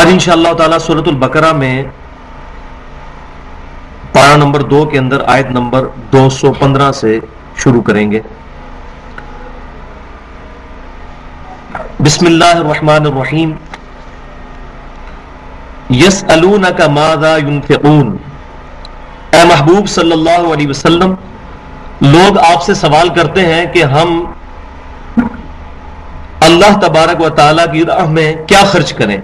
آج انشاءاللہ تعالی سورۃ البقرہ میں پارہ نمبر 2 کے اندر آیت نمبر 215 سے شروع کریں گے۔ بسم اللہ الرحمن الرحیم۔ یسألونک ماذا ينفقون، اے محبوب صلی اللہ علیہ وسلم، لوگ آپ سے سوال کرتے ہیں کہ ہم اللہ تبارک و تعالیٰ کی راہ میں کیا خرچ کریں۔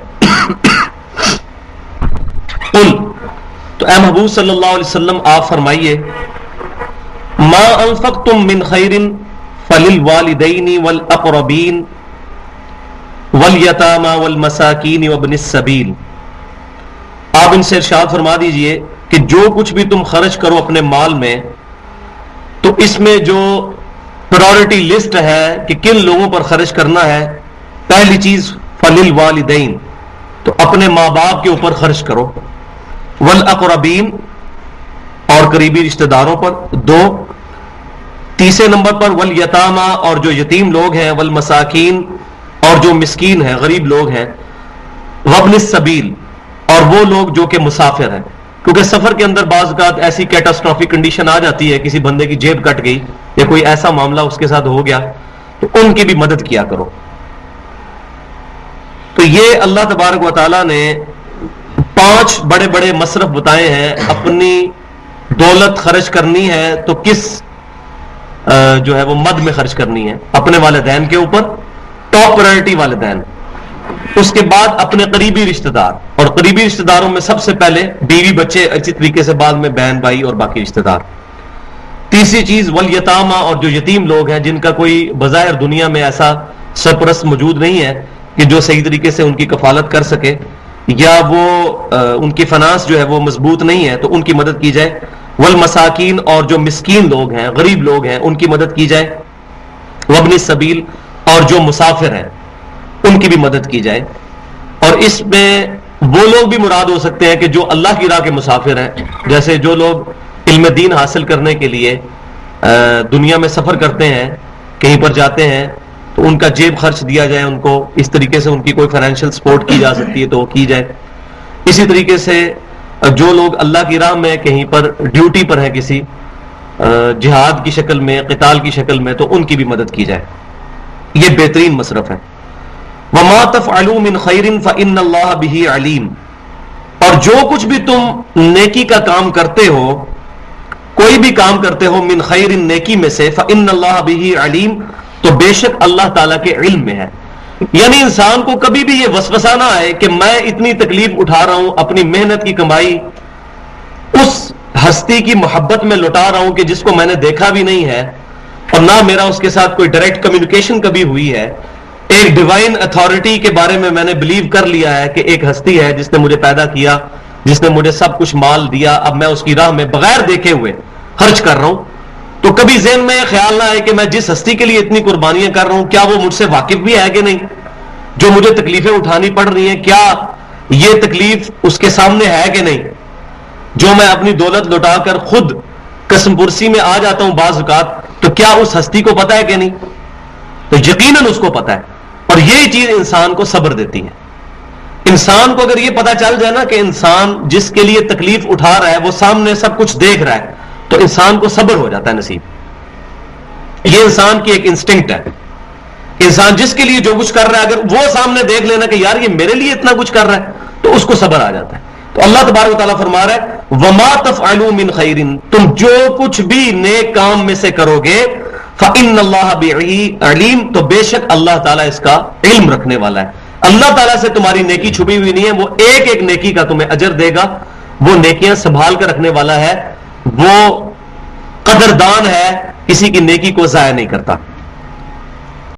قل، تو اے محبوب صلی اللہ علیہ وسلم آپ فرمائیے، ما انفقتم من خیر فللوالدین والاقربین والیتامى والمساکین وابن السبیل۔ آپ ان سے ارشاد فرما دیجئے کہ جو کچھ بھی تم خرچ کرو اپنے مال میں، تو اس میں جو پرائورٹی لسٹ ہے کہ کن لوگوں پر خرچ کرنا ہے، پہلی چیز فللوالدین، تو اپنے ماں باپ کے اوپر خرچ کرو، والاقربین، اور قریبی رشتہ داروں پر، 2، تیسرے نمبر پر والیتامى، اور جو یتیم لوگ ہیں، والمساکین، اور جو مسکین ہیں، غریب لوگ ہیں، وابن السبیل، اور وہ لوگ جو کہ مسافر ہیں، کیونکہ سفر کے اندر بعض اوقات ایسی کیٹاسٹرافک کنڈیشن آ جاتی ہے، کسی بندے کی جیب کٹ گئی یا کوئی ایسا معاملہ اس کے ساتھ ہو گیا، تو ان کی بھی مدد کیا کرو۔ تو یہ اللہ تبارک و تعالیٰ نے 5 بڑے بڑے مصرف بتائے ہیں۔ اپنی دولت خرچ کرنی ہے تو کس جو ہے وہ مد میں خرچ کرنی ہے، اپنے والدین کے اوپر، ٹاپ پرائورٹی والدین، اس کے بعد اپنے قریبی رشتہ دار، اور قریبی رشتہ داروں میں سب سے پہلے بیوی بچے، اسی طریقے سے بعد میں بہن بھائی اور باقی رشتہ دار۔ تیسری چیز والیتامى، اور جو یتیم لوگ ہیں جن کا کوئی بظاہر دنیا میں ایسا سرپرست موجود نہیں ہے کہ جو صحیح طریقے سے ان کی کفالت کر سکے، یا وہ ان کی فنانس جو ہے وہ مضبوط نہیں ہے، تو ان کی مدد کی جائے۔ والمساکین، اور جو مسکین لوگ ہیں، غریب لوگ ہیں، ان کی مدد کی جائے۔ وابن السبیل، اور جو مسافر ہیں ان کی بھی مدد کی جائے۔ اور اس میں وہ لوگ بھی مراد ہو سکتے ہیں کہ جو اللہ کی راہ کے مسافر ہیں، جیسے جو لوگ علم دین حاصل کرنے کے لیے دنیا میں سفر کرتے ہیں، کہیں پر جاتے ہیں، تو ان کا جیب خرچ دیا جائے، ان کو اس طریقے سے ان کی کوئی فائنینشیل سپورٹ کی جا سکتی ہے تو وہ کی جائے۔ اسی طریقے سے جو لوگ اللہ کی راہ میں کہیں پر ڈیوٹی پر ہیں، کسی جہاد کی شکل میں، قتال کی شکل میں، تو ان کی بھی مدد کی جائے۔ یہ بہترین مصرف ہے۔ وما تفعلوا من خیر فإن اللہ بہ علیم، اور جو کچھ بھی تم نیکی کا کام کرتے ہو، کوئی بھی کام کرتے ہو، من خیر، نیکی میں سے، فإن اللہ بہ علیم، تو بے شک اللہ تعالیٰ کے علم میں ہے۔ یعنی انسان کو کبھی بھی یہ وسوسہ نہ آئے کہ میں اتنی تکلیف اٹھا رہا ہوں، اپنی محنت کی کمائی اس ہستی کی محبت میں لٹا رہا ہوں کہ جس کو میں نے دیکھا بھی نہیں ہے، اور نہ میرا اس کے ساتھ کوئی ڈائریکٹ کمیونیکیشن کبھی ہوئی ہے۔ ایک ڈیوائن اتھارٹی کے بارے میں میں نے بلیو کر لیا ہے کہ ایک ہستی ہے جس نے مجھے پیدا کیا، جس نے مجھے سب کچھ مال دیا، اب میں اس کی راہ میں بغیر دیکھے ہوئے خرچ کر رہا ہوں۔ تو کبھی ذہن میں یہ خیال نہ آئے کہ میں جس ہستی کے لیے اتنی قربانیاں کر رہا ہوں، کیا وہ مجھ سے واقف بھی ہے کہ نہیں؟ جو مجھے تکلیفیں اٹھانی پڑ رہی ہیں، کیا یہ تکلیف اس کے سامنے ہے کہ نہیں؟ جو میں اپنی دولت لٹا کر خود قسم پرسی میں آ جاتا ہوں بعض اوقات، تو کیا اس ہستی کو پتہ ہے کہ نہیں؟ تو یقیناً اس کو پتہ ہے، اور یہی چیز انسان کو صبر دیتی ہے۔ انسان کو اگر یہ پتہ چل جائے نا کہ انسان جس کے لیے تکلیف اٹھا رہا ہے وہ سامنے سب کچھ دیکھ رہا ہے، تو انسان کو صبر ہو جاتا ہے نصیب۔ یہ انسان کی ایک انسٹنکٹ ہے۔ انسان جس کے لیے جو کچھ کر رہا ہے، اگر وہ سامنے دیکھ لینا کہ یار یہ میرے لیے اتنا کچھ کر رہا ہے، تو اس کو صبر آ جاتا ہے۔ تو اللہ تبارک و تعالیٰ فرما رہا ہے، وما تفعلوا من خیر، تم جو کچھ بھی نیک کام میں سے کرو گے، فإن اللہ بہ علیم، تو بے شک اللہ تعالیٰ اس کا علم رکھنے والا ہے۔ اللہ تعالیٰ سے تمہاری نیکی چھپی ہوئی نہیں ہے، وہ ایک ایک نیکی کا تمہیں اجر دے گا، وہ نیکیاں سنبھال کر رکھنے والا ہے، وہ قدردان ہے، کسی کی نیکی کو ضائع نہیں کرتا۔